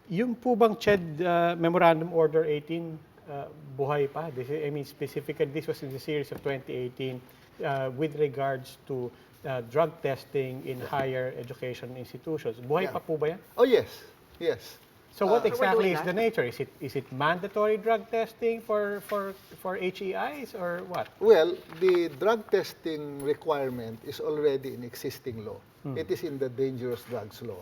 Yung po bang CHED Memorandum Order 18, buhay pa? I mean, specifically, this was in the series of 2018 with regards to drug testing in higher education institutions. Buhay pa po ba yan? Oh, yes. Yes. So what we're exactly doing is the nature? Is it mandatory drug testing for HEIs or what? Well, the drug testing requirement is already in existing law. It is in the dangerous drugs law.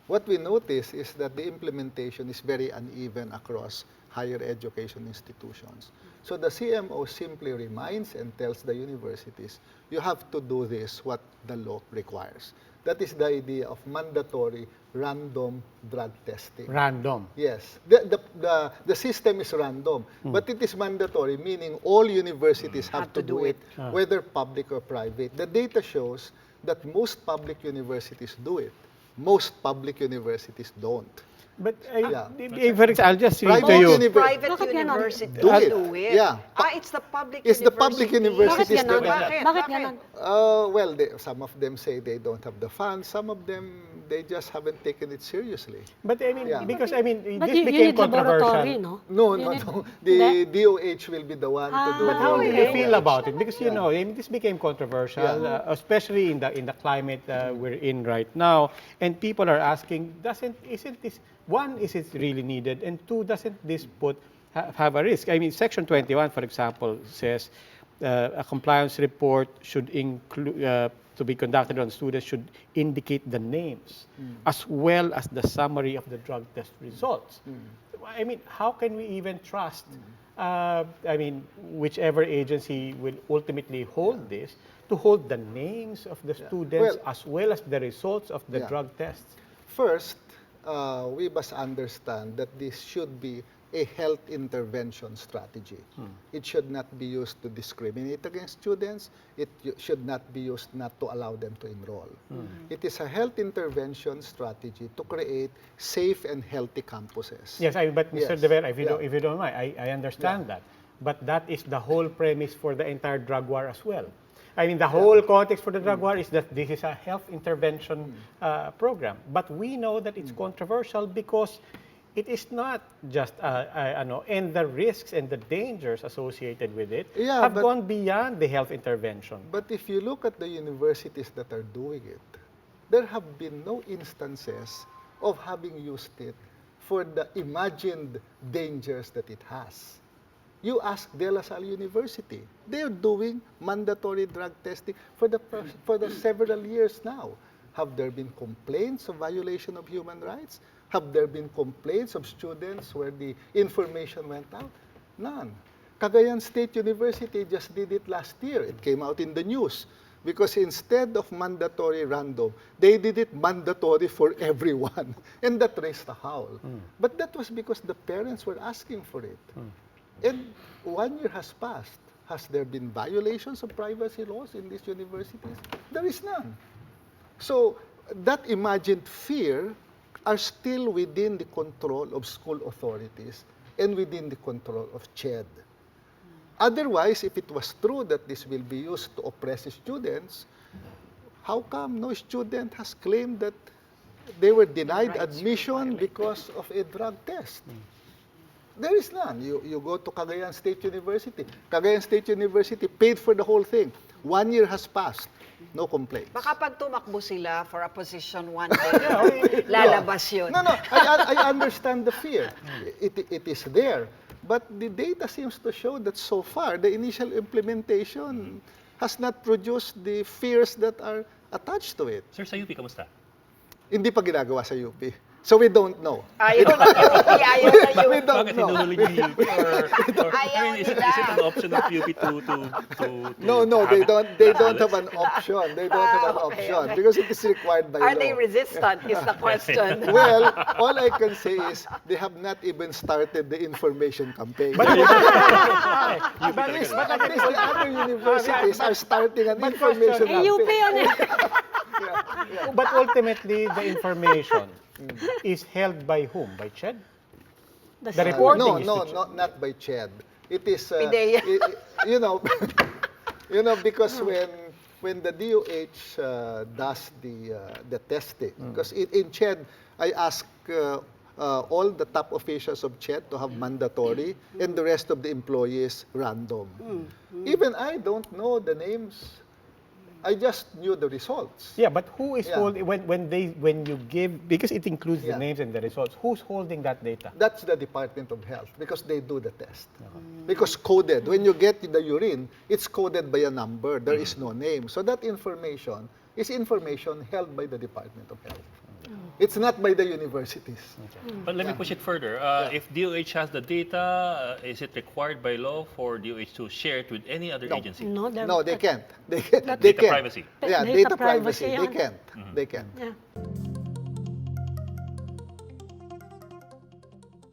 What we notice is that the implementation is very uneven across higher education institutions. So the CMO simply reminds and tells the universities, you have to do this, what the law requires. That is the idea of mandatory random drug testing. Random. Yes. The system is random, but it is mandatory, meaning all universities have to do it, whether public or private. The data shows that most public universities do it. Most public universities don't. But Yeah. for example, I'll just read to Private you. Private Bakit ganon? universities Do it. do it. Yeah. It's the public It's the public universities Bakit ganon? that- Bakit ganon? Well, some of them say they don't have the funds. Some of them, they just haven't taken it seriously. But I mean, Yeah. because I mean, But this you became need laboratory, controversial. no? No. The DOH will be the one to do But how do the you DOH. feel about it? Because you know, I mean, this became controversial, especially in the climate we're in right now, and people are asking, isn't this one? Is it really needed? And two, doesn't this have a risk? I mean, Section 21, for example, says a compliance report should include to be conducted on students should indicate the names as well as the summary of the drug test results. I mean, how can we even trust? I mean, whichever agency will ultimately hold this, to hold the names of the students Well, as well as the results of the Yeah. drug tests. First, we must understand that this should be a health intervention strategy. It should not be used to discriminate against students. It should not be used not to allow them to enroll. It is a health intervention strategy to create safe and healthy campuses. Yes, but Mr. Yes. De Vera, if Yeah. you don't mind, I understand that. But that is the whole premise for the entire drug war as well. I mean, the whole context for the drug war is that this is a health intervention program. But we know that it's controversial because it is not just, and the risks and the dangers associated with it Yeah, have but- gone beyond the health intervention. But if you look at the universities that are doing it, there have been no instances of having used it for the imagined dangers that it has. You ask De La Salle University, they're doing mandatory drug testing for the several years now. Have there been complaints of violation of human rights? Have there been complaints of students where the information went out? None. Cagayan State University just did it last year. It came out in the news. Because instead of mandatory random, they did it mandatory for everyone. And that raised a howl. But that was because the parents were asking for it. And 1 year has passed. Has there been violations of privacy laws in these universities? There is none. So that imagined fear are still within the control of school authorities and within the control of CHED. Otherwise, if it was true that this will be used to oppress students, how come no student has claimed that they were denied admission because of a drug test? There is none. You go to Cagayan State University. Cagayan State University paid for the whole thing. 1 year has passed. No complaints. Baka pag tumakbo sila for a position one day, lalabas yun. No. I understand the fear. It is there. But the data seems to show that so far, the initial implementation has not produced the fears that are attached to it. Sir, sa UP, kamusta? Hindi pa ginagawa sa UP. So we don't know. Ayaw na yun. We don't Bakit know. hinuhuli niyo yung UP? Ayaw is it nila. an option of UP to No, they don't have an option. They don't have an Okay, option okay. because it is required by Are law. they resistant is the question. Well, all I can say is they have not even started the information campaign. But At least the other universities are starting an information question, UP campaign. yun eh. But ultimately, the information is held by whom? By CHED? The reporting No, is no, to CHED. not by CHED. It is, Pidea. you know, because when the DOH does the testing, because in CHED, I ask all the top officials of CHED to have mandatory and the rest of the employees random. Even I don't know the names. I just knew the results. Yeah, but who is Yeah. holding when you give, because it includes the Yeah. names and the results, who's holding that data? That's the Department of Health because they do the test. Because coded, when you get the urine, it's coded by a number. There is no name. So that information is information held by the Department of Health. It's not by the universities. But let me push it further. If DOH has the data, is it required by law for DOH to share it with any other agency? No, No, they can't. They can't. Data privacy. Yeah, Data data privacy privacy. They yan. can't. They can't. Yeah.